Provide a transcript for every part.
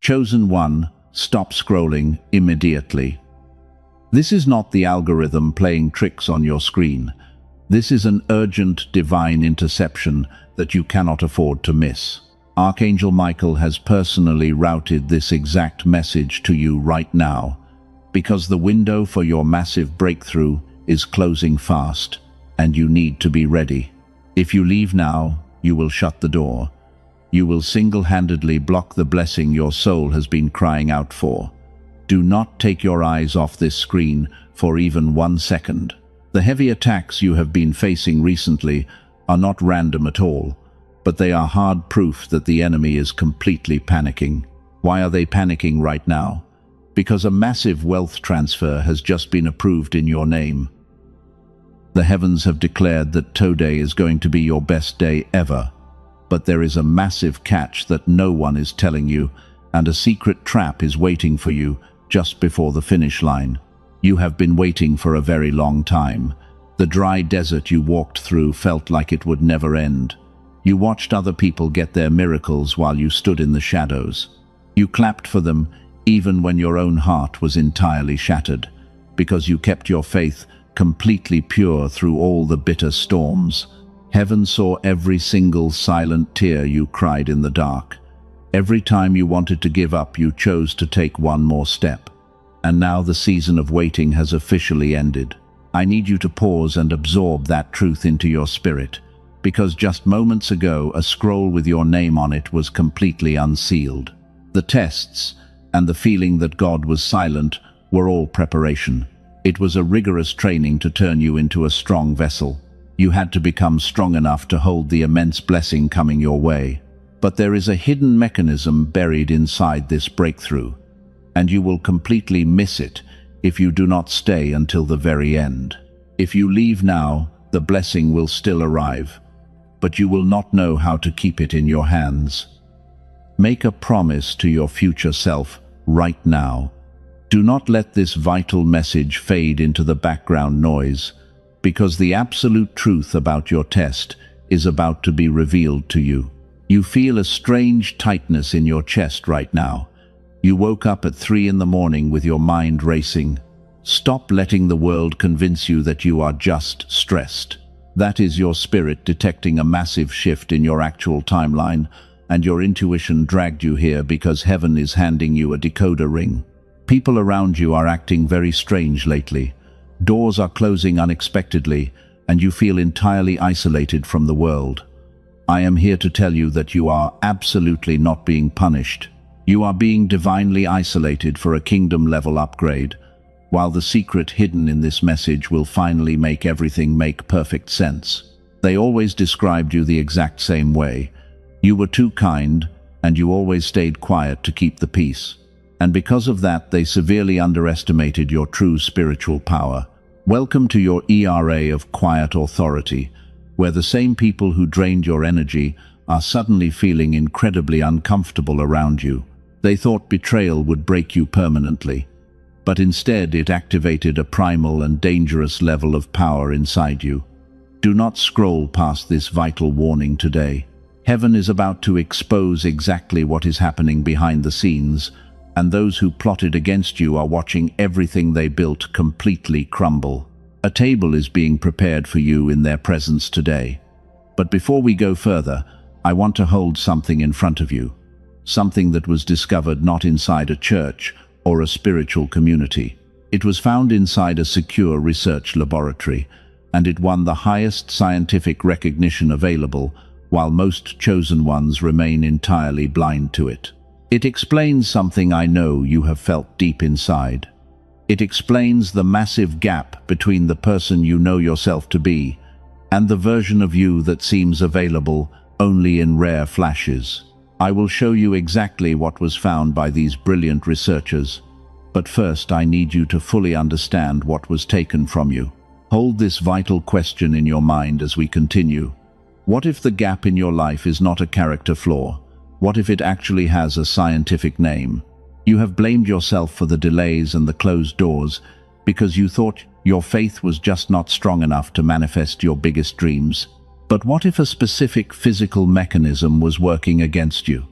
Chosen one, stop scrolling immediately. This is not the algorithm playing tricks on your screen. This is an urgent divine interception that you cannot afford to miss. Archangel Michael has personally routed this exact message to you right now, because the window for your massive breakthrough is closing fast, and you need to be ready. If you leave now, you will shut the door. You will single-handedly block the blessing your soul has been crying out for. Do not take your eyes off this screen for even 1 second. The heavy attacks you have been facing recently are not random at all, but they are hard proof that the enemy is completely panicking. Why are they panicking right now? Because a massive wealth transfer has just been approved in your name. The heavens have declared that today is going to be your best day ever. But there is a massive catch that no one is telling you, and a secret trap is waiting for you just before the finish line. You have been waiting for a very long time. The dry desert you walked through felt like it would never end. You watched other people get their miracles while you stood in the shadows. You clapped for them even when your own heart was entirely shattered, because you kept your faith completely pure through all the bitter storms. Heaven saw every single silent tear you cried in the dark. Every time you wanted to give up, you chose to take one more step. And now the season of waiting has officially ended. I need you to pause and absorb that truth into your spirit, because just moments ago, a scroll with your name on it was completely unsealed. The tests and the feeling that God was silent were all preparation. It was a rigorous training to turn you into a strong vessel. You had to become strong enough to hold the immense blessing coming your way. But there is a hidden mechanism buried inside this breakthrough, and you will completely miss it if you do not stay until the very end. If you leave now, the blessing will still arrive, but you will not know how to keep it in your hands. Make a promise to your future self right now. Do not let this vital message fade into the background noise, because the absolute truth about your test is about to be revealed to you. You feel a strange tightness in your chest right now. You woke up at 3 in the morning with your mind racing. Stop letting the world convince you that you are just stressed. That is your spirit detecting a massive shift in your actual timeline, and your intuition dragged you here because heaven is handing you a decoder ring. People around you are acting very strange lately. Doors are closing unexpectedly, and you feel entirely isolated from the world. I am here to tell you that you are absolutely not being punished. You are being divinely isolated for a kingdom-level upgrade, while the secret hidden in this message will finally make everything make perfect sense. They always described you the exact same way. You were too kind, and you always stayed quiet to keep the peace. And because of that, they severely underestimated your true spiritual power. Welcome to your era of quiet authority, where the same people who drained your energy are suddenly feeling incredibly uncomfortable around you. They thought betrayal would break you permanently, but instead it activated a primal and dangerous level of power inside you. Do not scroll past this vital warning today. Heaven is about to expose exactly what is happening behind the scenes, and those who plotted against you are watching everything they built completely crumble. A table is being prepared for you in their presence today. But before we go further, I want to hold something in front of you. Something that was discovered not inside a church or a spiritual community. It was found inside a secure research laboratory, and it won the highest scientific recognition available, while most chosen ones remain entirely blind to it. It explains something I know you have felt deep inside. It explains the massive gap between the person you know yourself to be and the version of you that seems available only in rare flashes. I will show you exactly what was found by these brilliant researchers, but first I need you to fully understand what was taken from you. Hold this vital question in your mind as we continue. What if the gap in your life is not a character flaw? What if it actually has a scientific name? You have blamed yourself for the delays and the closed doors because you thought your faith was just not strong enough to manifest your biggest dreams. But what if a specific physical mechanism was working against you?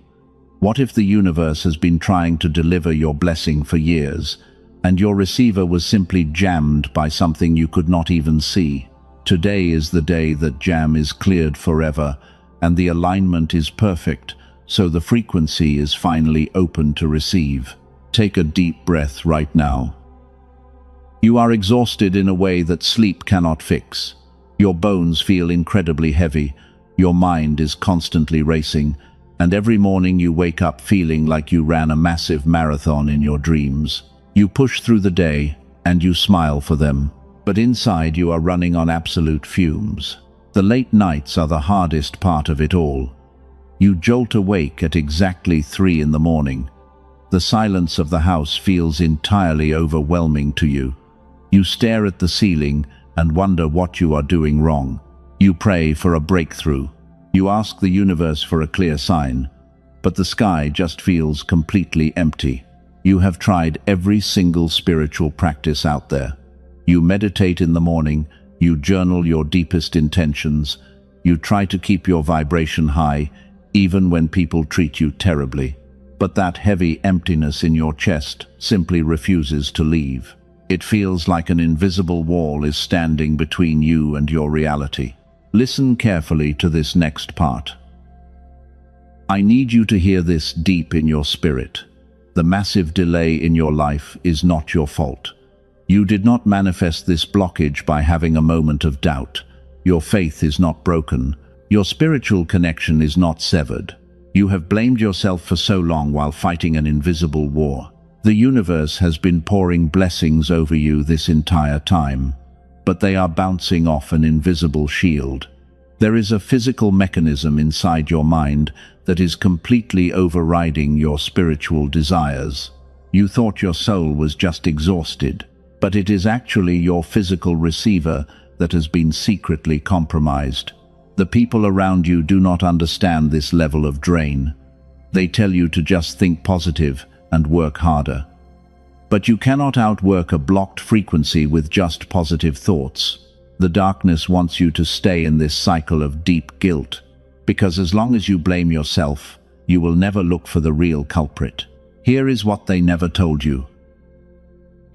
What if the universe has been trying to deliver your blessing for years, and your receiver was simply jammed by something you could not even see? Today is the day that jam is cleared forever, and the alignment is perfect, so the frequency is finally open to receive. Take a deep breath right now. You are exhausted in a way that sleep cannot fix. Your bones feel incredibly heavy, your mind is constantly racing, and every morning you wake up feeling like you ran a massive marathon in your dreams. You push through the day, and you smile for them, but inside you are running on absolute fumes. The late nights are the hardest part of it all. You jolt awake at exactly 3 in the morning. The silence of the house feels entirely overwhelming to you. You stare at the ceiling and wonder what you are doing wrong. You pray for a breakthrough. You ask the universe for a clear sign, but the sky just feels completely empty. You have tried every single spiritual practice out there. You meditate in the morning, you journal your deepest intentions, you try to keep your vibration high, even when people treat you terribly. But that heavy emptiness in your chest simply refuses to leave. It feels like an invisible wall is standing between you and your reality. Listen carefully to this next part. I need you to hear this deep in your spirit. The massive delay in your life is not your fault. You did not manifest this blockage by having a moment of doubt. Your faith is not broken. Your spiritual connection is not severed. You have blamed yourself for so long while fighting an invisible war. The universe has been pouring blessings over you this entire time, but they are bouncing off an invisible shield. There is a physical mechanism inside your mind that is completely overriding your spiritual desires. You thought your soul was just exhausted, but it is actually your physical receiver that has been secretly compromised. The people around you do not understand this level of drain. They tell you to just think positive and work harder. But you cannot outwork a blocked frequency with just positive thoughts. The darkness wants you to stay in this cycle of deep guilt, because as long as you blame yourself, you will never look for the real culprit. Here is what they never told you.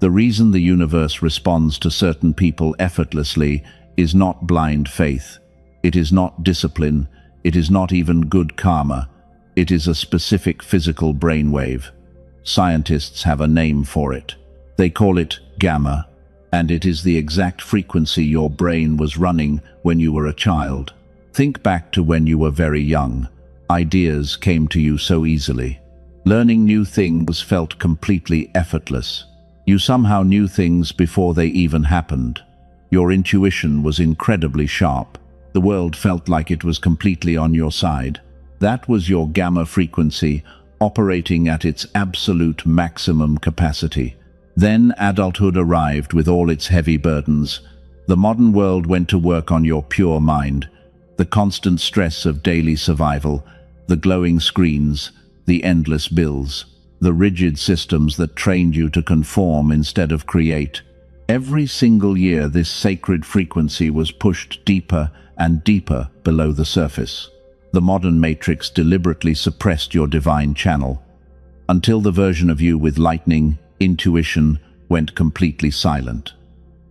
The reason the universe responds to certain people effortlessly is not blind faith. It is not discipline. It is not even good karma. It is a specific physical brainwave. Scientists have a name for it. They call it gamma, and it is the exact frequency your brain was running when you were a child. Think back to when you were very young. Ideas came to you so easily. Learning new things felt completely effortless. You somehow knew things before they even happened. Your intuition was incredibly sharp. The world felt like it was completely on your side. That was your gamma frequency operating at its absolute maximum capacity. Then adulthood arrived with all its heavy burdens. The modern world went to work on your pure mind. The constant stress of daily survival, the glowing screens, the endless bills, the rigid systems that trained you to conform instead of create. Every single year this sacred frequency was pushed deeper and deeper below the surface. The modern matrix deliberately suppressed your divine channel, until the version of you with lightning, intuition, went completely silent.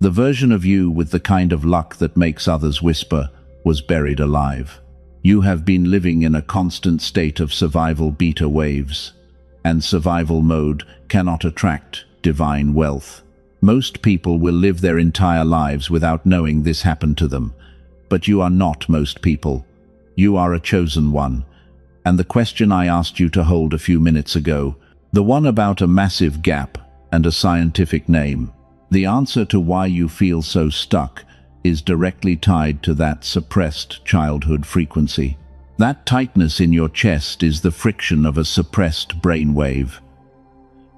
The version of you with the kind of luck that makes others whisper was buried alive. You have been living in a constant state of survival beta waves, and survival mode cannot attract divine wealth. Most people will live their entire lives without knowing this happened to them, but you are not most people. You are a chosen one. And the question I asked you to hold a few minutes ago, the one about a massive gap and a scientific name, the answer to why you feel so stuck is directly tied to that suppressed childhood frequency. That tightness in your chest is the friction of a suppressed brainwave.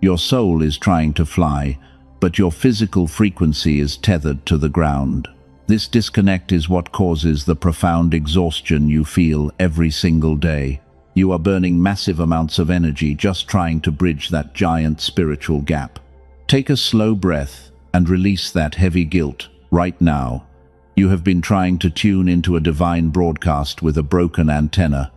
Your soul is trying to fly, but your physical frequency is tethered to the ground. This disconnect is what causes the profound exhaustion you feel every single day. You are burning massive amounts of energy just trying to bridge that giant spiritual gap. Take a slow breath and release that heavy guilt right now. You have been trying to tune into a divine broadcast with a broken antenna.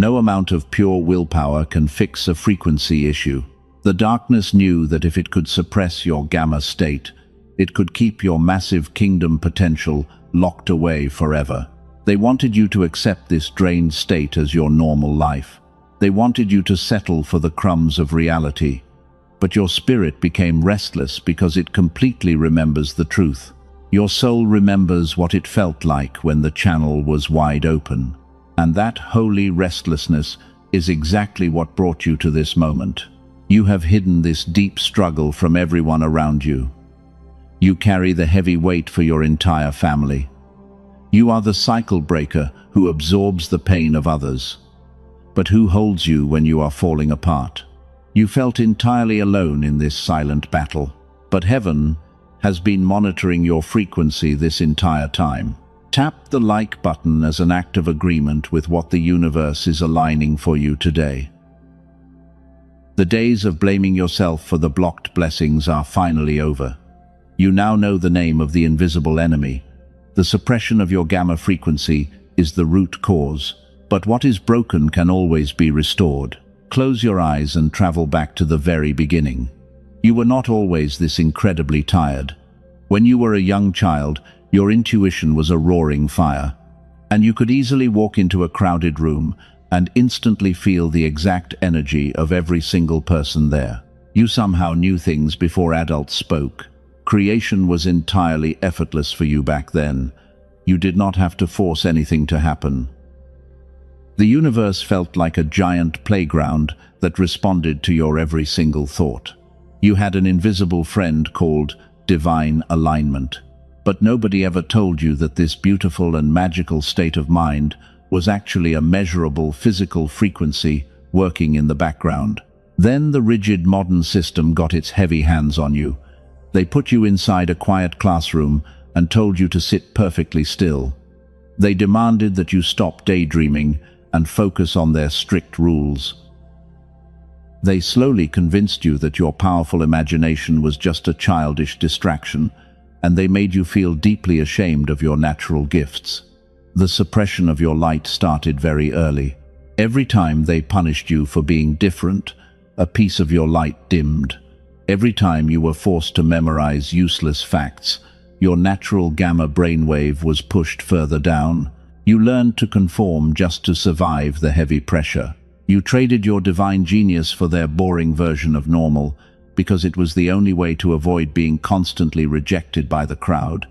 No amount of pure willpower can fix a frequency issue. The darkness knew that if it could suppress your gamma state, it could keep your massive kingdom potential locked away forever. They wanted you to accept this drained state as your normal life. They wanted you to settle for the crumbs of reality. But your spirit became restless because it completely remembers the truth. Your soul remembers what it felt like when the channel was wide open. And that holy restlessness is exactly what brought you to this moment. You have hidden this deep struggle from everyone around you. You carry the heavy weight for your entire family. You are the cycle breaker who absorbs the pain of others. But who holds you when you are falling apart? You felt entirely alone in this silent battle. But heaven has been monitoring your frequency this entire time. Tap the like button as an act of agreement with what the universe is aligning for you today. The days of blaming yourself for the blocked blessings are finally over. You now know the name of the invisible enemy. The suppression of your gamma frequency is the root cause, but what is broken can always be restored. Close your eyes and travel back to the very beginning. You were not always this incredibly tired. When you were a young child, your intuition was a roaring fire, and you could easily walk into a crowded room and instantly feel the exact energy of every single person there. You somehow knew things before adults spoke. Creation was entirely effortless for you back then. You did not have to force anything to happen. The universe felt like a giant playground that responded to your every single thought. You had an invisible friend called divine alignment. But nobody ever told you that this beautiful and magical state of mind was actually a measurable physical frequency working in the background. Then the rigid modern system got its heavy hands on you. They put you inside a quiet classroom and told you to sit perfectly still. They demanded that you stop daydreaming and focus on their strict rules. They slowly convinced you that your powerful imagination was just a childish distraction, and they made you feel deeply ashamed of your natural gifts. The suppression of your light started very early. Every time they punished you for being different, a piece of your light dimmed. Every time you were forced to memorize useless facts, your natural gamma brainwave was pushed further down. You learned to conform just to survive the heavy pressure. You traded your divine genius for their boring version of normal, because it was the only way to avoid being constantly rejected by the crowd,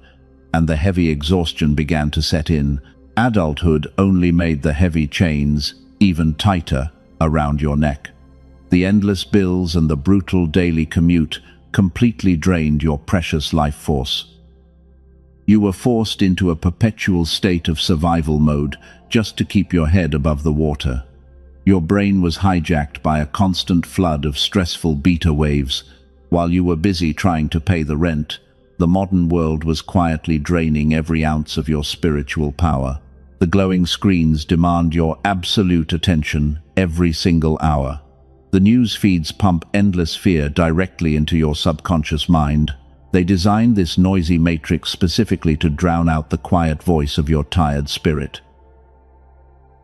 and the heavy exhaustion began to set in. Adulthood only made the heavy chains even tighter around your neck. The endless bills and the brutal daily commute completely drained your precious life force. You were forced into a perpetual state of survival mode just to keep your head above the water. Your brain was hijacked by a constant flood of stressful beta waves. While you were busy trying to pay the rent, the modern world was quietly draining every ounce of your spiritual power. The glowing screens demand your absolute attention every single hour. The news feeds pump endless fear directly into your subconscious mind. They designed this noisy matrix specifically to drown out the quiet voice of your tired spirit.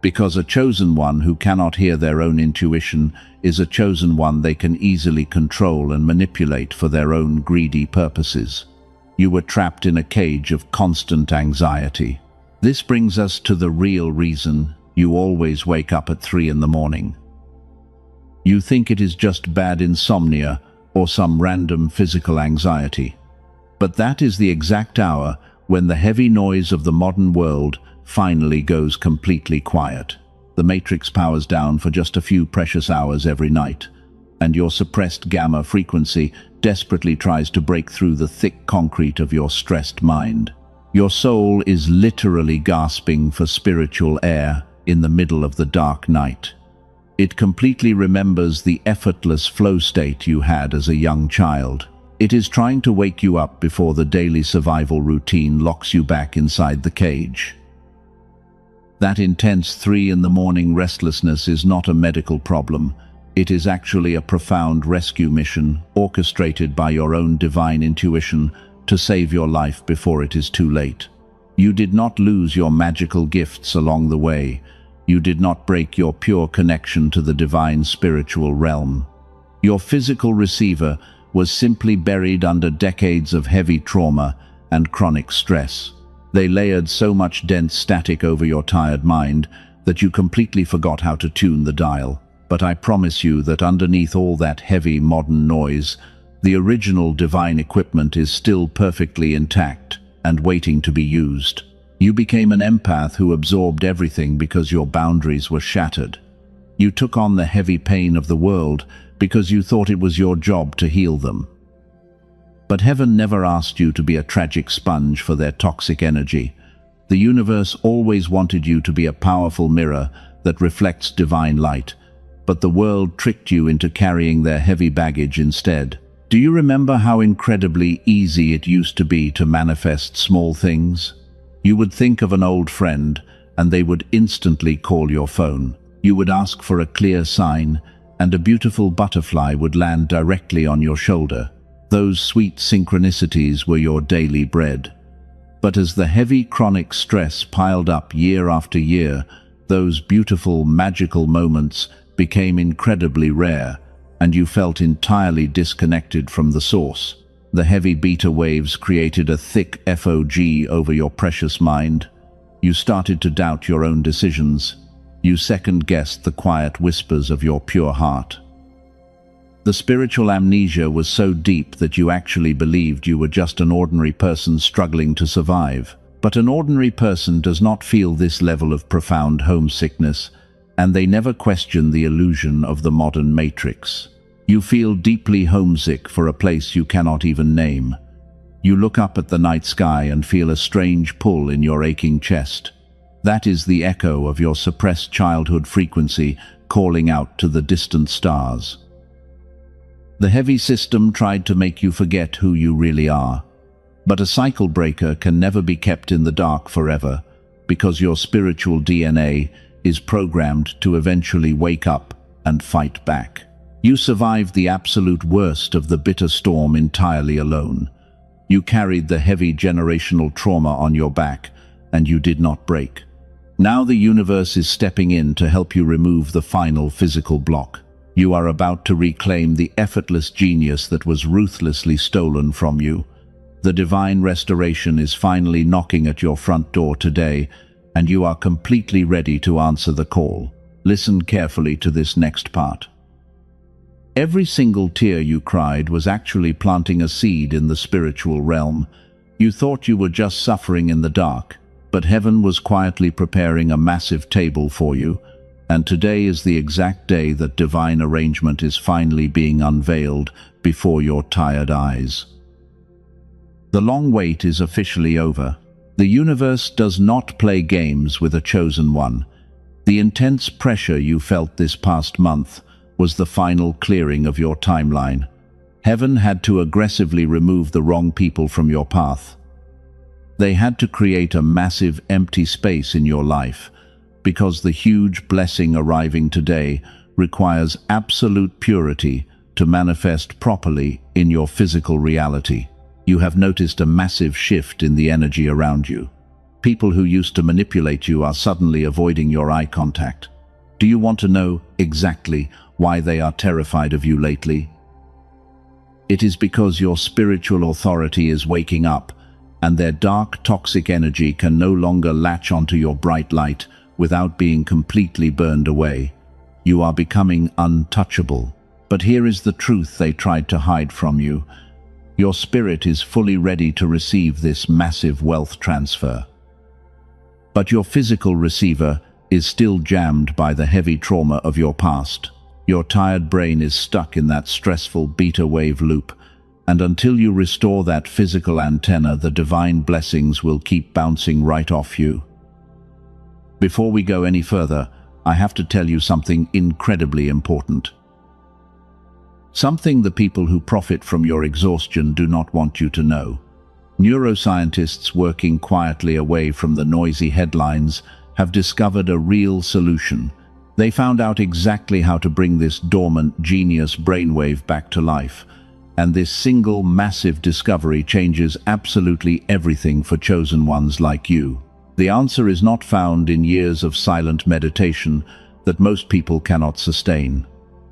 Because a chosen one who cannot hear their own intuition is a chosen one they can easily control and manipulate for their own greedy purposes. You were trapped in a cage of constant anxiety. This brings us to the real reason you always wake up at 3 in the morning. You think it is just bad insomnia or some random physical anxiety. But that is the exact hour when the heavy noise of the modern world finally goes completely quiet. The matrix powers down for just a few precious hours every night, and your suppressed gamma frequency desperately tries to break through the thick concrete of your stressed mind. Your soul is literally gasping for spiritual air in the middle of the dark night. It completely remembers the effortless flow state you had as a young child. It is trying to wake you up before the daily survival routine locks you back inside the cage. That intense 3 in the morning restlessness is not a medical problem. It is actually a profound rescue mission orchestrated by your own divine intuition to save your life before it is too late. You did not lose your magical gifts along the way. You did not break your pure connection to the divine spiritual realm. Your physical receiver was simply buried under decades of heavy trauma and chronic stress. They layered so much dense static over your tired mind that you completely forgot how to tune the dial. But I promise you that underneath all that heavy modern noise, the original divine equipment is still perfectly intact and waiting to be used. You became an empath who absorbed everything because your boundaries were shattered. You took on the heavy pain of the world because you thought it was your job to heal them. But heaven never asked you to be a tragic sponge for their toxic energy. The universe always wanted you to be a powerful mirror that reflects divine light, but the world tricked you into carrying their heavy baggage instead. Do you remember how incredibly easy it used to be to manifest small things? You would think of an old friend, and they would instantly call your phone. You would ask for a clear sign, and a beautiful butterfly would land directly on your shoulder. Those sweet synchronicities were your daily bread. But as the heavy chronic stress piled up year after year, those beautiful, magical moments became incredibly rare, and you felt entirely disconnected from the source. The heavy beta waves created a thick fog over your precious mind. You started to doubt your own decisions. You second-guessed the quiet whispers of your pure heart. The spiritual amnesia was so deep that you actually believed you were just an ordinary person struggling to survive. But an ordinary person does not feel this level of profound homesickness, and they never question the illusion of the modern matrix. You feel deeply homesick for a place you cannot even name. You look up at the night sky and feel a strange pull in your aching chest. That is the echo of your suppressed childhood frequency calling out to the distant stars. The heavy system tried to make you forget who you really are. But a cycle breaker can never be kept in the dark forever, because your spiritual DNA is programmed to eventually wake up and fight back. You survived the absolute worst of the bitter storm entirely alone. You carried the heavy generational trauma on your back, and you did not break. Now the universe is stepping in to help you remove the final physical block. You are about to reclaim the effortless genius that was ruthlessly stolen from you. The divine restoration is finally knocking at your front door today, and you are completely ready to answer the call. Listen carefully to this next part. Every single tear you cried was actually planting a seed in the spiritual realm. You thought you were just suffering in the dark, but heaven was quietly preparing a massive table for you, and today is the exact day that divine arrangement is finally being unveiled before your tired eyes. The long wait is officially over. The universe does not play games with a chosen one. The intense pressure you felt this past month was the final clearing of your timeline. Heaven had to aggressively remove the wrong people from your path. They had to create a massive empty space in your life, because the huge blessing arriving today requires absolute purity to manifest properly in your physical reality. You have noticed a massive shift in the energy around you. People who used to manipulate you are suddenly avoiding your eye contact. Do you want to know exactly why they are terrified of you lately? It is because your spiritual authority is waking up, and their dark, toxic energy can no longer latch onto your bright light without being completely burned away. You are becoming untouchable. But here is the truth they tried to hide from you. Your spirit is fully ready to receive this massive wealth transfer. But your physical receiver is still jammed by the heavy trauma of your past. Your tired brain is stuck in that stressful beta wave loop, and until you restore that physical antenna, the divine blessings will keep bouncing right off you. Before we go any further, I have to tell you something incredibly important. Something the people who profit from your exhaustion do not want you to know. Neuroscientists working quietly away from the noisy headlines have discovered a real solution. They found out exactly how to bring this dormant genius brainwave back to life. And this single massive discovery changes absolutely everything for chosen ones like you. The answer is not found in years of silent meditation that most people cannot sustain.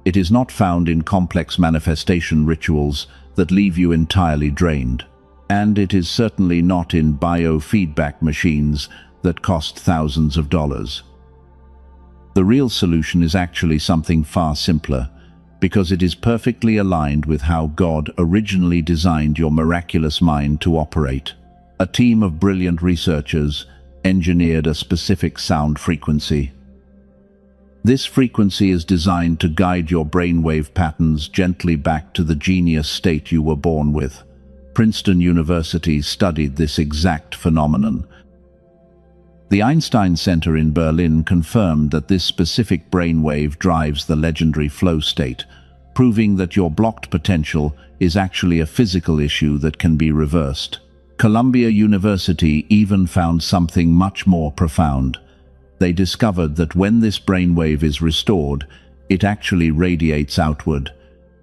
It is not found in complex manifestation rituals that leave you entirely drained. And it is certainly not in biofeedback machines that cost thousands of dollars. The real solution is actually something far simpler, because it is perfectly aligned with how God originally designed your miraculous mind to operate. A team of brilliant researchers engineered a specific sound frequency. This frequency is designed to guide your brainwave patterns gently back to the genius state you were born with. Princeton University studied this exact phenomenon. The Einstein Center in Berlin confirmed that this specific brainwave drives the legendary flow state, proving that your blocked potential is actually a physical issue that can be reversed. Columbia University even found something much more profound. They discovered that when this brainwave is restored, it actually radiates outward.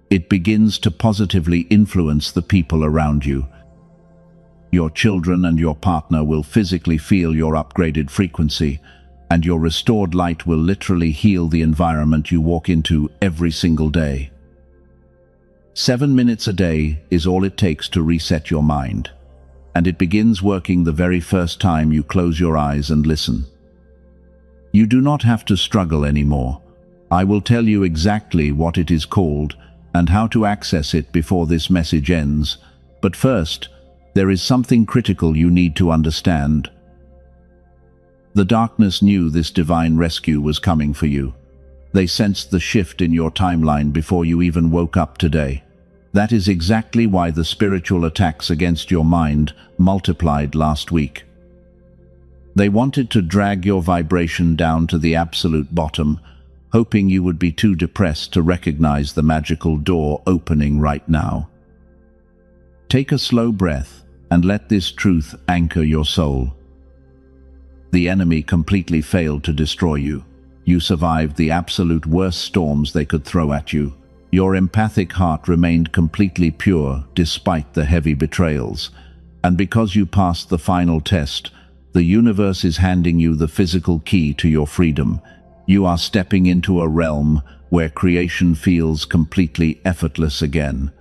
It begins to positively influence the people around you. Your children and your partner will physically feel your upgraded frequency, and your restored light will literally heal the environment you walk into every single day. 7 minutes a day is all it takes to reset your mind, and it begins working the very first time you close your eyes and listen. You do not have to struggle anymore. I will tell you exactly what it is called and how to access it before this message ends. But first, there is something critical you need to understand. The darkness knew this divine rescue was coming for you. They sensed the shift in your timeline before you even woke up today. That is exactly why the spiritual attacks against your mind multiplied last week. They wanted to drag your vibration down to the absolute bottom, hoping you would be too depressed to recognize the magical door opening right now. Take a slow breath and let this truth anchor your soul. The enemy completely failed to destroy you. You survived the absolute worst storms they could throw at you. Your empathic heart remained completely pure despite the heavy betrayals. And because you passed the final test, the universe is handing you the physical key to your freedom. You are stepping into a realm where creation feels completely effortless again.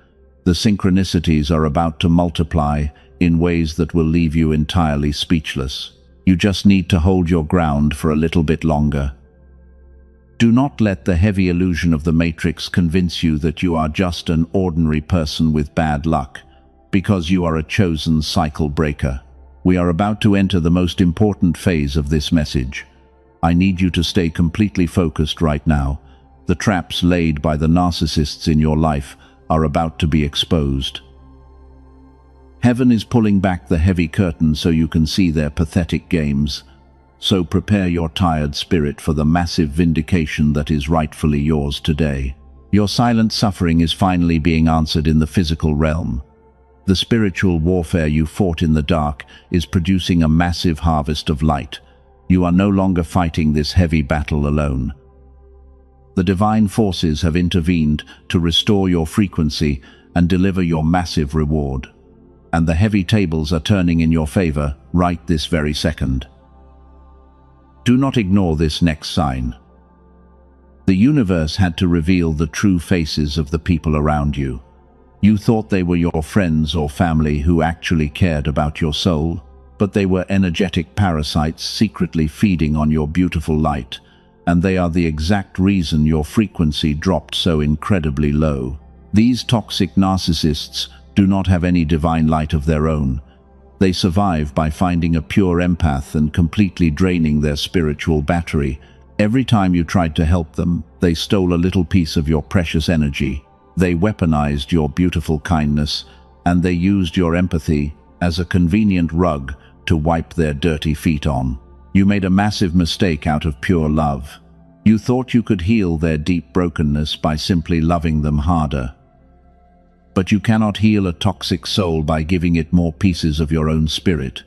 The synchronicities are about to multiply in ways that will leave you entirely speechless. You just need to hold your ground for a little bit longer. Do not let the heavy illusion of the Matrix convince you that you are just an ordinary person with bad luck, because you are a chosen cycle breaker. We are about to enter the most important phase of this message. I need you to stay completely focused right now. The traps laid by the narcissists in your life are about to be exposed. Heaven is pulling back the heavy curtain so you can see their pathetic games. So prepare your tired spirit for the massive vindication that is rightfully yours today. Your silent suffering is finally being answered in the physical realm. The spiritual warfare you fought in the dark is producing a massive harvest of light. You are no longer fighting this heavy battle alone. The divine forces have intervened to restore your frequency and deliver your massive reward. And the heavy tables are turning in your favor right this very second. Do not ignore this next sign. The universe had to reveal the true faces of the people around you. You thought they were your friends or family who actually cared about your soul, but they were energetic parasites secretly feeding on your beautiful light, and they are the exact reason your frequency dropped so incredibly low. These toxic narcissists do not have any divine light of their own. They survive by finding a pure empath and completely draining their spiritual battery. Every time you tried to help them, they stole a little piece of your precious energy. They weaponized your beautiful kindness, and they used your empathy as a convenient rug to wipe their dirty feet on. You made a massive mistake out of pure love. You thought you could heal their deep brokenness by simply loving them harder. But you cannot heal a toxic soul by giving it more pieces of your own spirit.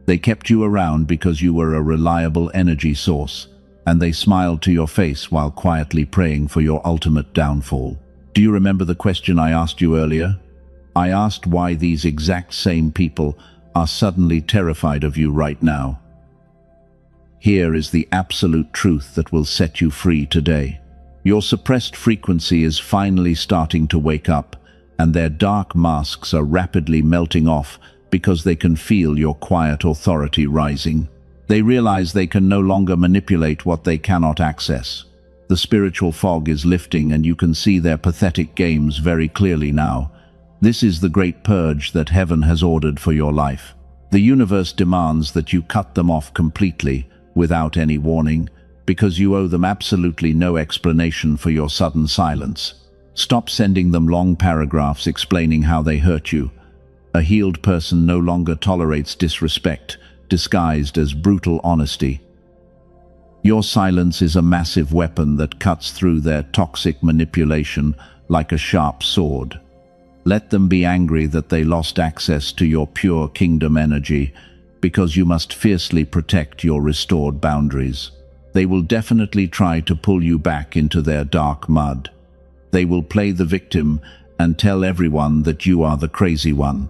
They kept you around because you were a reliable energy source, and they smiled to your face while quietly praying for your ultimate downfall. Do you remember the question I asked you earlier? I asked why these exact same people are suddenly terrified of you right now. Here is the absolute truth that will set you free today. Your suppressed frequency is finally starting to wake up, and their dark masks are rapidly melting off because they can feel your quiet authority rising. They realize they can no longer manipulate what they cannot access. The spiritual fog is lifting, and you can see their pathetic games very clearly now. This is the great purge that heaven has ordered for your life. The universe demands that you cut them off completely, without any warning, because you owe them absolutely no explanation for your sudden silence. Stop sending them long paragraphs explaining how they hurt you. A healed person no longer tolerates disrespect, disguised as brutal honesty. Your silence is a massive weapon that cuts through their toxic manipulation like a sharp sword. Let them be angry that they lost access to your pure kingdom energy, because you must fiercely protect your restored boundaries. They will definitely try to pull you back into their dark mud. They will play the victim and tell everyone that you are the crazy one.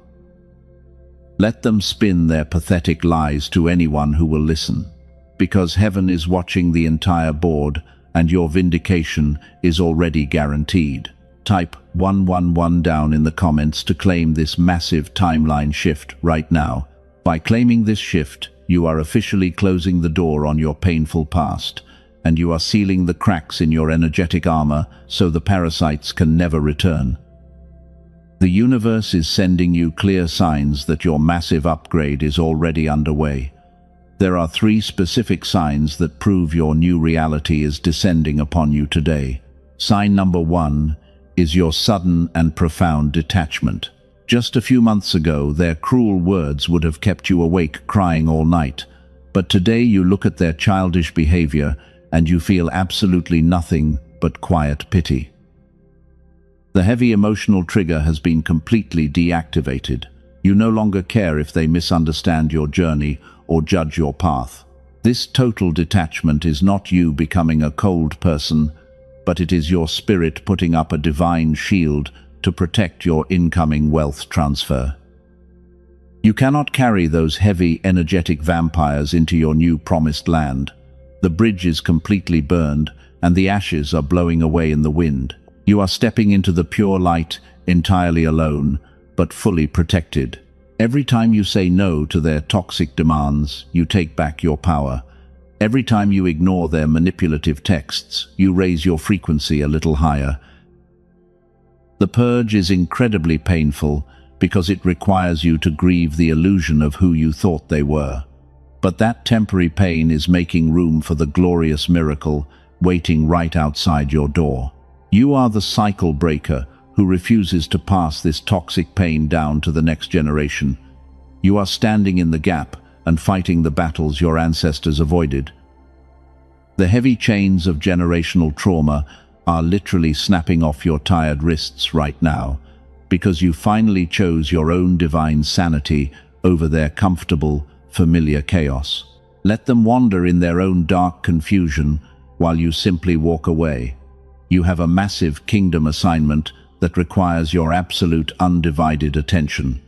Let them spin their pathetic lies to anyone who will listen, because heaven is watching the entire board and your vindication is already guaranteed. Type 111 down in the comments to claim this massive timeline shift right now. By claiming this shift, you are officially closing the door on your painful past, and you are sealing the cracks in your energetic armor so the parasites can never return. The universe is sending you clear signs that your massive upgrade is already underway. There are 3 specific signs that prove your new reality is descending upon you today. Sign number 1 is your sudden and profound detachment. Just a few months ago, their cruel words would have kept you awake crying all night, but today you look at their childish behavior and you feel absolutely nothing but quiet pity. The heavy emotional trigger has been completely deactivated. You no longer care if they misunderstand your journey or judge your path. This total detachment is not you becoming a cold person, but it is your spirit putting up a divine shield to protect your incoming wealth transfer. You cannot carry those heavy, energetic vampires into your new promised land. The bridge is completely burned, and the ashes are blowing away in the wind. You are stepping into the pure light, entirely alone, but fully protected. Every time you say no to their toxic demands, you take back your power. Every time you ignore their manipulative texts, you raise your frequency a little higher. The purge is incredibly painful because it requires you to grieve the illusion of who you thought they were. But that temporary pain is making room for the glorious miracle waiting right outside your door. You are the cycle breaker who refuses to pass this toxic pain down to the next generation. You are standing in the gap and fighting the battles your ancestors avoided. The heavy chains of generational trauma are literally snapping off your tired wrists right now, because you finally chose your own divine sanity over their comfortable, familiar chaos. Let them wander in their own dark confusion while you simply walk away. You have a massive kingdom assignment that requires your absolute undivided attention.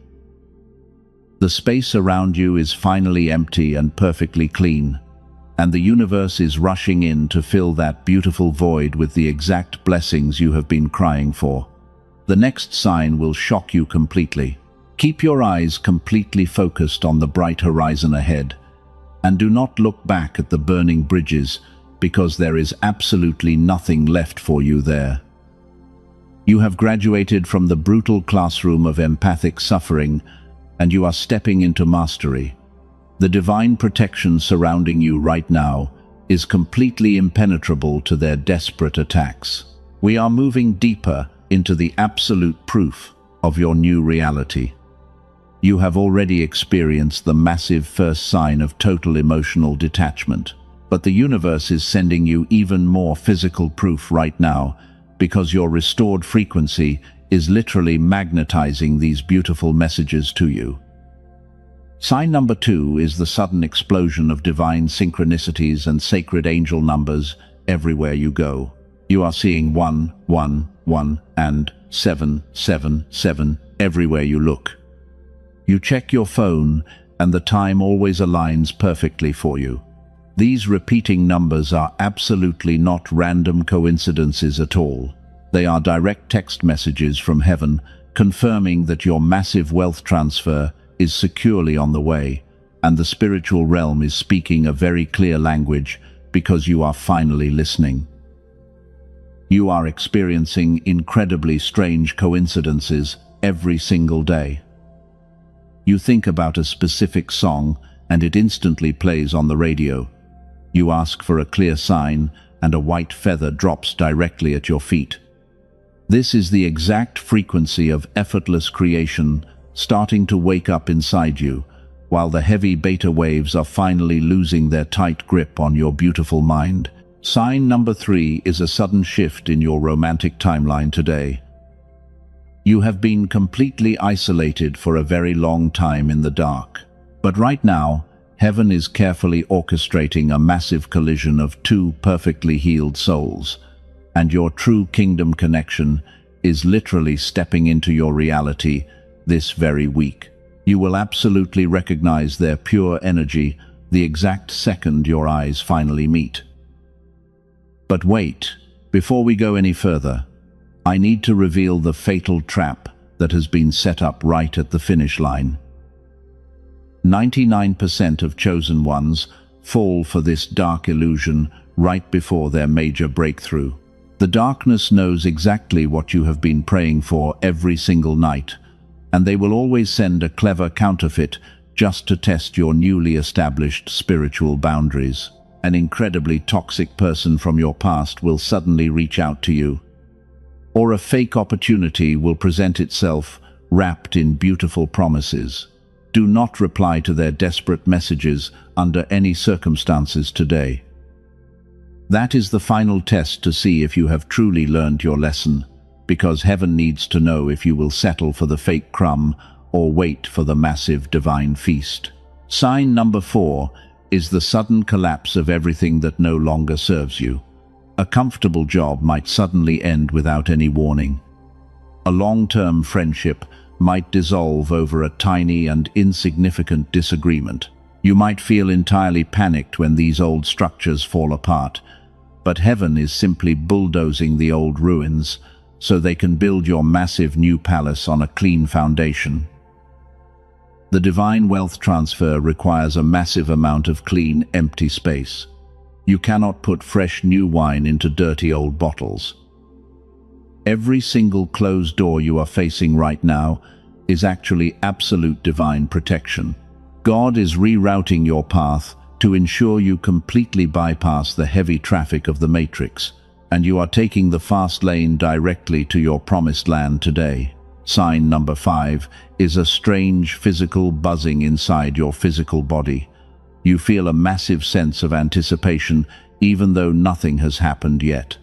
The space around you is finally empty and perfectly clean, and the universe is rushing in to fill that beautiful void with the exact blessings you have been crying for. The next sign will shock you completely. Keep your eyes completely focused on the bright horizon ahead, and do not look back at the burning bridges, because there is absolutely nothing left for you there. You have graduated from the brutal classroom of empathic suffering, and you are stepping into mastery. The divine protection surrounding you right now is completely impenetrable to their desperate attacks. We are moving deeper into the absolute proof of your new reality. You have already experienced the massive first sign of total emotional detachment, but the universe is sending you even more physical proof right now, because your restored frequency is literally magnetizing these beautiful messages to you. Sign number 2 is the sudden explosion of divine synchronicities and sacred angel numbers everywhere you go. You are seeing 1, 1, 1 and 7, 7, 7 everywhere you look. You check your phone and the time always aligns perfectly for you. These repeating numbers are absolutely not random coincidences at all. They are direct text messages from heaven confirming that your massive wealth transfer is securely on the way, and the spiritual realm is speaking a very clear language because you are finally listening. You are experiencing incredibly strange coincidences every single day. You think about a specific song and it instantly plays on the radio. You ask for a clear sign and a white feather drops directly at your feet. This is the exact frequency of effortless creation starting to wake up inside you, while the heavy beta waves are finally losing their tight grip on your beautiful mind. Sign number 3 is a sudden shift in your romantic timeline today. You have been completely isolated for a very long time in the dark. But right now, heaven is carefully orchestrating a massive collision of two perfectly healed souls, and your true kingdom connection is literally stepping into your reality this very week. You will absolutely recognize their pure energy the exact second your eyes finally meet. But wait, before we go any further, I need to reveal the fatal trap that has been set up right at the finish line. 99% of chosen ones fall for this dark illusion right before their major breakthrough. The darkness knows exactly what you have been praying for every single night, and they will always send a clever counterfeit just to test your newly established spiritual boundaries. An incredibly toxic person from your past will suddenly reach out to you, or a fake opportunity will present itself wrapped in beautiful promises. Do not reply to their desperate messages under any circumstances today. That is the final test to see if you have truly learned your lesson, because heaven needs to know if you will settle for the fake crumb or wait for the massive divine feast. Sign number 4 is the sudden collapse of everything that no longer serves you. A comfortable job might suddenly end without any warning. A long-term friendship might dissolve over a tiny and insignificant disagreement. You might feel entirely panicked when these old structures fall apart, but heaven is simply bulldozing the old ruins so they can build your massive new palace on a clean foundation. The divine wealth transfer requires a massive amount of clean, empty space. You cannot put fresh new wine into dirty old bottles. Every single closed door you are facing right now is actually absolute divine protection. God is rerouting your path to ensure you completely bypass the heavy traffic of the matrix, and you are taking the fast lane directly to your promised land today. Sign number 5 is a strange physical buzzing inside your physical body. You feel a massive sense of anticipation even though nothing has happened yet.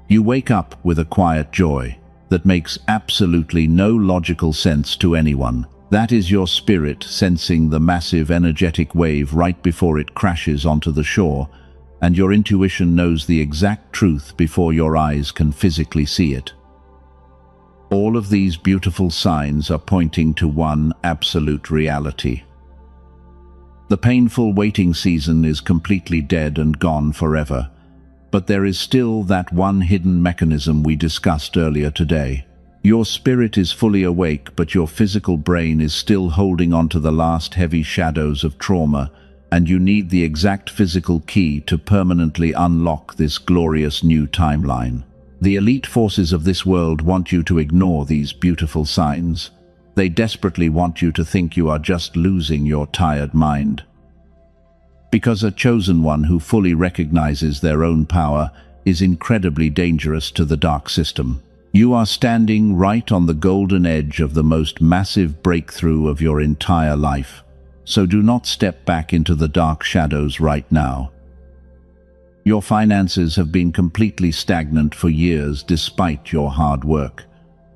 You wake up with a quiet joy that makes absolutely no logical sense to anyone. That is your spirit sensing the massive energetic wave right before it crashes onto the shore, and your intuition knows the exact truth before your eyes can physically see it. All of these beautiful signs are pointing to one absolute reality. The painful waiting season is completely dead and gone forever, but there is still that one hidden mechanism we discussed earlier today. Your spirit is fully awake, but your physical brain is still holding on to the last heavy shadows of trauma, and you need the exact physical key to permanently unlock this glorious new timeline. The elite forces of this world want you to ignore these beautiful signs. They desperately want you to think you are just losing your tired mind. Because a chosen one who fully recognizes their own power is incredibly dangerous to the dark system. You are standing right on the golden edge of the most massive breakthrough of your entire life. So do not step back into the dark shadows right now. Your finances have been completely stagnant for years despite your hard work.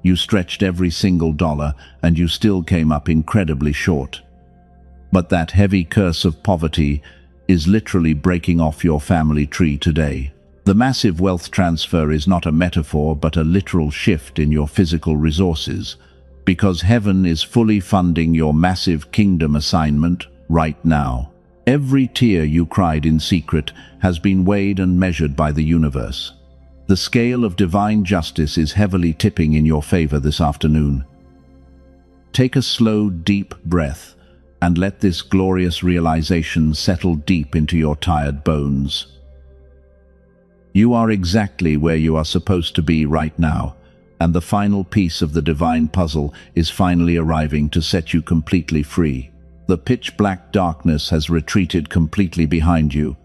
You stretched every single dollar and you still came up incredibly short. But that heavy curse of poverty is literally breaking off your family tree today. The massive wealth transfer is not a metaphor but a literal shift in your physical resources, because heaven is fully funding your massive kingdom assignment right now. Every tear you cried in secret has been weighed and measured by the universe. The scale of divine justice is heavily tipping in your favor this afternoon. Take a slow, deep breath and let this glorious realization settle deep into your tired bones. You are exactly where you are supposed to be right now, and the final piece of the divine puzzle is finally arriving to set you completely free. The pitch-black darkness has retreated completely behind you.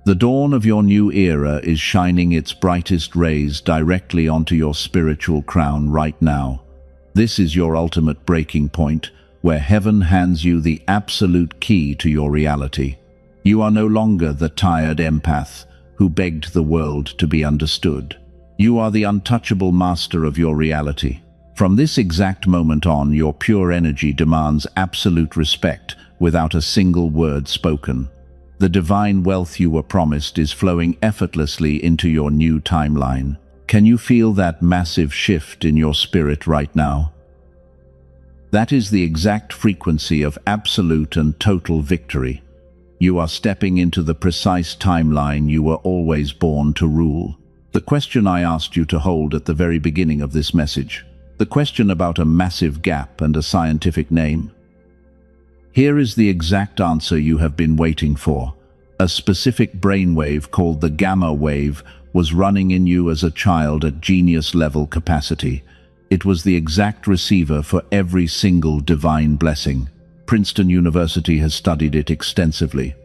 The dawn of your new era is shining its brightest rays directly onto your spiritual crown right now. This is your ultimate breaking point, where heaven hands you the absolute key to your reality. You are no longer the tired empath who begged the world to be understood. You are the untouchable master of your reality. From this exact moment on, your pure energy demands absolute respect without a single word spoken. The divine wealth you were promised is flowing effortlessly into your new timeline. Can you feel that massive shift in your spirit right now? That is the exact frequency of absolute and total victory. You are stepping into the precise timeline you were always born to rule. The question I asked you to hold at the very beginning of this message, the question about a massive gap and a scientific name. Here is the exact answer you have been waiting for. A specific brainwave called the gamma wave was running in you as a child at genius-level capacity. It was the exact receiver for every single divine blessing. Princeton University has studied it extensively.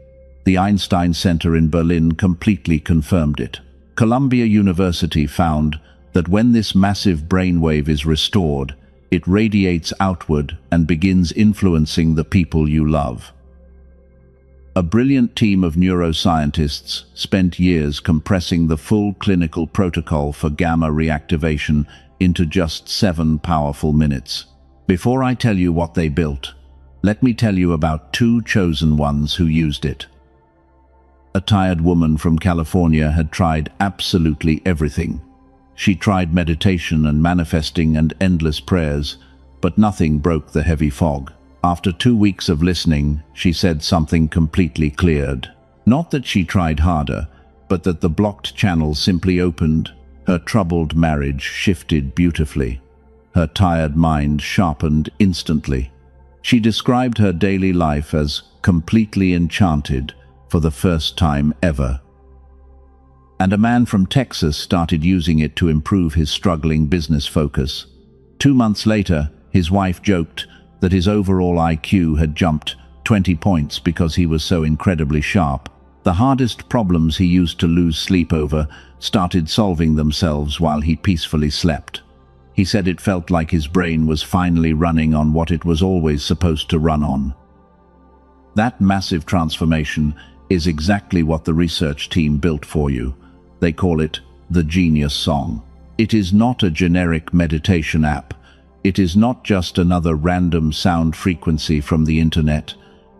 The Einstein Center in Berlin completely confirmed it. Columbia University found that when this massive brainwave is restored, it radiates outward and begins influencing the people you love. A brilliant team of neuroscientists spent years compressing the full clinical protocol for gamma reactivation into just 7 powerful minutes. Before I tell you what they built, let me tell you about 2 chosen ones who used it. A tired woman from California had tried absolutely everything. She tried meditation and manifesting and endless prayers, but nothing broke the heavy fog. After 2 weeks of listening, she said something completely cleared. Not that she tried harder, but that the blocked channel simply opened. Her troubled marriage shifted beautifully. Her tired mind sharpened instantly. She described her daily life as completely enchanted for the first time ever. And a man from Texas started using it to improve his struggling business focus. 2 months later, his wife joked that his overall IQ had jumped 20 points because he was so incredibly sharp. The hardest problems he used to lose sleep over started solving themselves while he peacefully slept. He said it felt like his brain was finally running on what it was always supposed to run on. That massive transformation is exactly what the research team built for you. They call it the Genius Song. It is not a generic meditation app. It is not just another random sound frequency from the internet.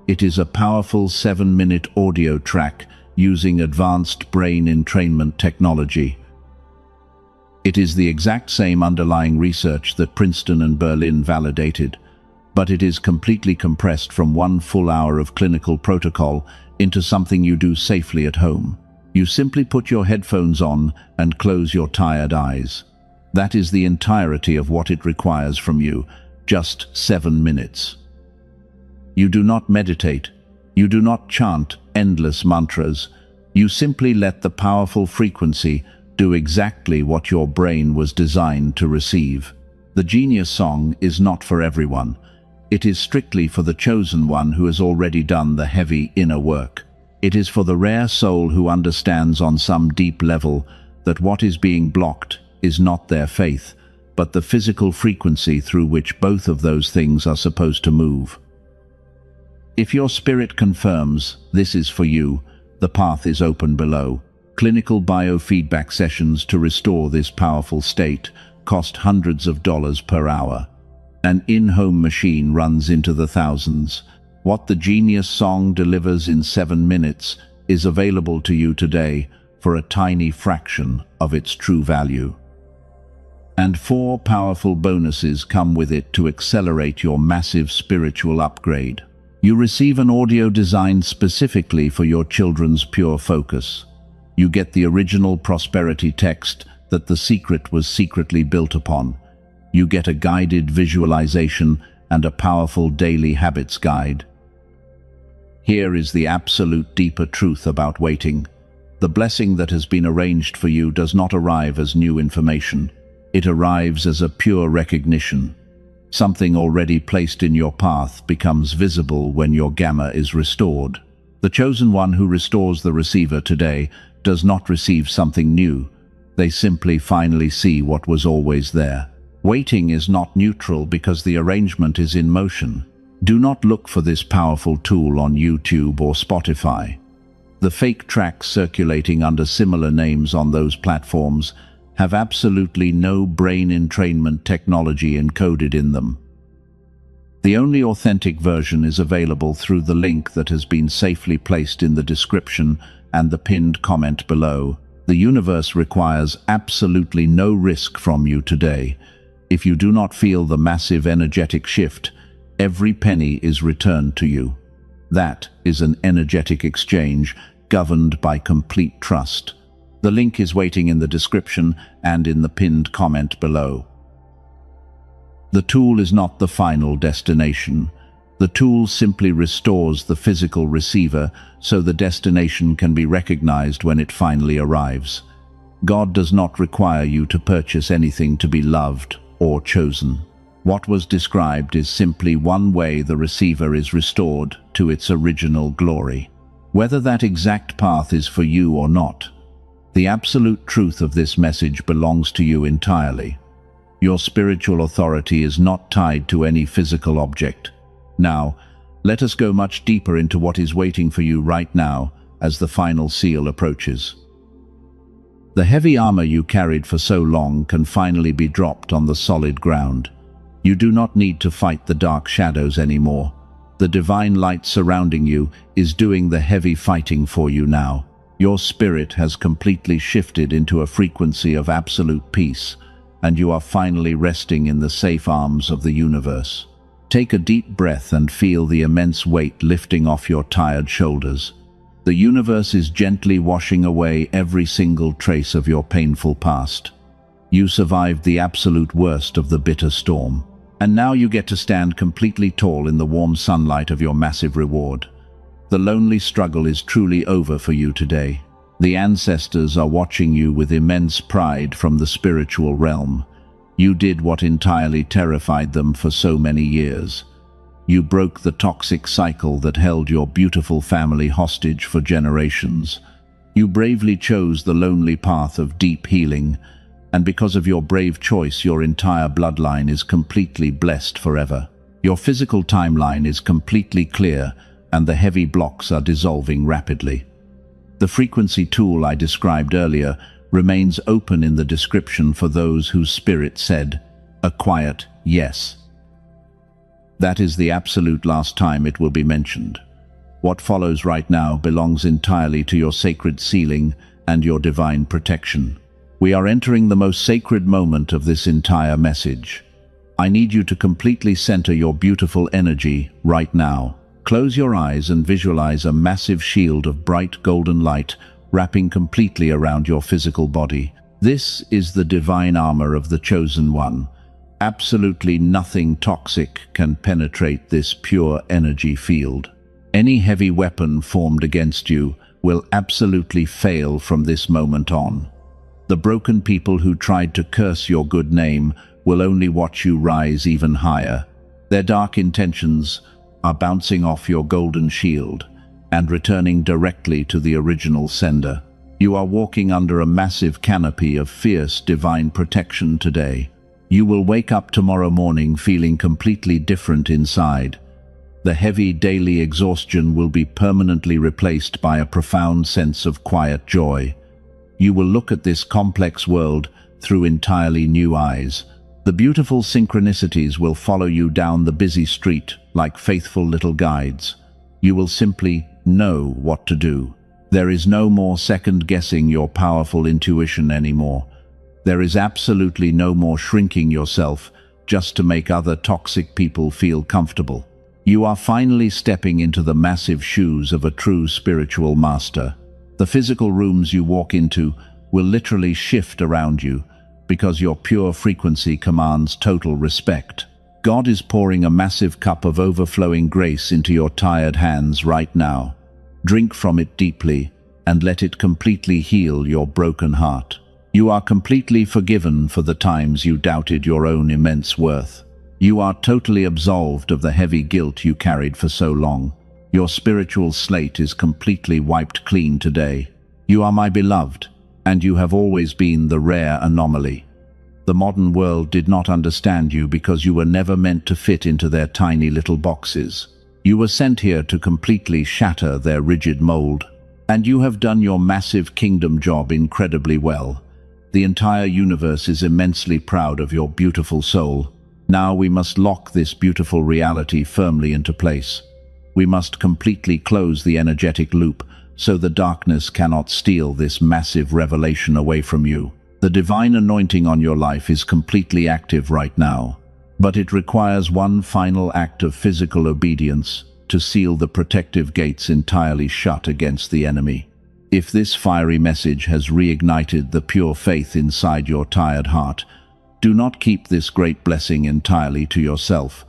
It is a powerful 7-minute audio track using advanced brain entrainment technology. It is the exact same underlying research that Princeton and Berlin validated, but it is completely compressed from 1 full hour of clinical protocol into something you do safely at home. You simply put your headphones on and close your tired eyes. That is the entirety of what it requires from you, just 7 minutes. You do not meditate. You do not chant endless mantras. You simply let the powerful frequency do exactly what your brain was designed to receive. The Genius Song is not for everyone. It is strictly for the chosen one who has already done the heavy inner work. It is for the rare soul who understands on some deep level that what is being blocked is not their faith, but the physical frequency through which both of those things are supposed to move. If your spirit confirms this is for you, the path is open below. Clinical biofeedback sessions to restore this powerful state cost hundreds of dollars per hour. An in-home machine runs into the thousands. What the Genius Song delivers in 7 minutes is available to you today for a tiny fraction of its true value. And 4 powerful bonuses come with it to accelerate your massive spiritual upgrade. You receive an audio designed specifically for your children's pure focus. You get the original prosperity text that the secret was secretly built upon. You get a guided visualization and a powerful daily habits guide. Here is the absolute deeper truth about waiting. The blessing that has been arranged for you does not arrive as new information. It arrives as a pure recognition. Something already placed in your path becomes visible when your gamma is restored. The chosen one who restores the receiver today does not receive something new. They simply finally see what was always there. Waiting is not neutral because the arrangement is in motion. Do not look for this powerful tool on YouTube or Spotify. The fake tracks circulating under similar names on those platforms have absolutely no brain entrainment technology encoded in them. The only authentic version is available through the link that has been safely placed in the description and the pinned comment below. The universe requires absolutely no risk from you today. If you do not feel the massive energetic shift, every penny is returned to you. That is an energetic exchange governed by complete trust. The link is waiting in the description and in the pinned comment below. The tool is not the final destination. The tool simply restores the physical receiver so the destination can be recognized when it finally arrives. God does not require you to purchase anything to be loved or chosen. What was described is simply one way the receiver is restored to its original glory. Whether that exact path is for you or not, the absolute truth of this message belongs to you entirely. Your spiritual authority is not tied to any physical object. Now, let us go much deeper into what is waiting for you right now as the final seal approaches. The heavy armor you carried for so long can finally be dropped on the solid ground. You do not need to fight the dark shadows anymore. The divine light surrounding you is doing the heavy fighting for you now. Your spirit has completely shifted into a frequency of absolute peace, and you are finally resting in the safe arms of the universe. Take a deep breath and feel the immense weight lifting off your tired shoulders. The universe is gently washing away every single trace of your painful past. You survived the absolute worst of the bitter storm, and now you get to stand completely tall in the warm sunlight of your massive reward. The lonely struggle is truly over for you today. The ancestors are watching you with immense pride from the spiritual realm. You did what entirely terrified them for so many years. You broke the toxic cycle that held your beautiful family hostage for generations. You bravely chose the lonely path of deep healing, and because of your brave choice, your entire bloodline is completely blessed forever. Your physical timeline is completely clear, and the heavy blocks are dissolving rapidly. The frequency tool I described earlier remains open in the description for those whose spirit said a quiet yes. That is the absolute last time it will be mentioned. What follows right now belongs entirely to your sacred sealing and your divine protection. We are entering the most sacred moment of this entire message. I need you to completely center your beautiful energy right now. Close your eyes and visualize a massive shield of bright golden light wrapping completely around your physical body. This is the divine armor of the Chosen One. Absolutely nothing toxic can penetrate this pure energy field. Any heavy weapon formed against you will absolutely fail from this moment on. The broken people who tried to curse your good name will only watch you rise even higher. Their dark intentions are bouncing off your golden shield and returning directly to the original sender. You are walking under a massive canopy of fierce divine protection today. You will wake up tomorrow morning feeling completely different inside. The heavy daily exhaustion will be permanently replaced by a profound sense of quiet joy. You will look at this complex world through entirely new eyes. The beautiful synchronicities will follow you down the busy street like faithful little guides. You will simply know what to do. There is no more second-guessing your powerful intuition anymore. There is absolutely no more shrinking yourself just to make other toxic people feel comfortable. You are finally stepping into the massive shoes of a true spiritual master. The physical rooms you walk into will literally shift around you because your pure frequency commands total respect. God is pouring a massive cup of overflowing grace into your tired hands right now. Drink from it deeply and let it completely heal your broken heart. You are completely forgiven for the times you doubted your own immense worth. You are totally absolved of the heavy guilt you carried for so long. Your spiritual slate is completely wiped clean today. You are my beloved, and you have always been the rare anomaly. The modern world did not understand you because you were never meant to fit into their tiny little boxes. You were sent here to completely shatter their rigid mold. And you have done your massive kingdom job incredibly well. The entire universe is immensely proud of your beautiful soul. Now we must lock this beautiful reality firmly into place. We must completely close the energetic loop so the darkness cannot steal this massive revelation away from you. The divine anointing on your life is completely active right now, but it requires one final act of physical obedience to seal the protective gates entirely shut against the enemy. If this fiery message has reignited the pure faith inside your tired heart, do not keep this great blessing entirely to yourself.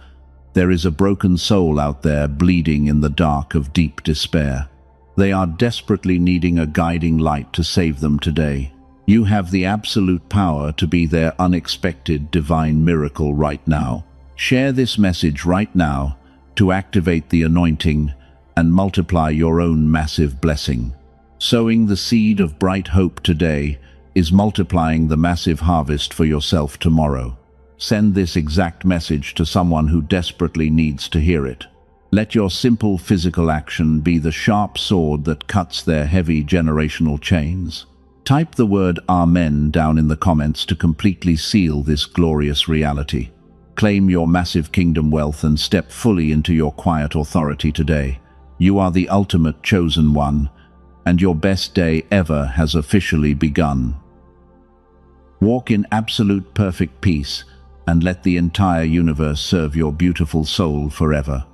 There is a broken soul out there bleeding in the dark of deep despair. They are desperately needing a guiding light to save them today. You have the absolute power to be their unexpected divine miracle right now. Share this message right now to activate the anointing and multiply your own massive blessing. Sowing the seed of bright hope today is multiplying the massive harvest for yourself tomorrow. Send this exact message to someone who desperately needs to hear it. Let your simple physical action be the sharp sword that cuts their heavy generational chains. Type the word Amen down in the comments to completely seal this glorious reality. Claim your massive kingdom wealth and step fully into your quiet authority today. You are the ultimate chosen one, and your best day ever has officially begun. Walk in absolute perfect peace and let the entire universe serve your beautiful soul forever.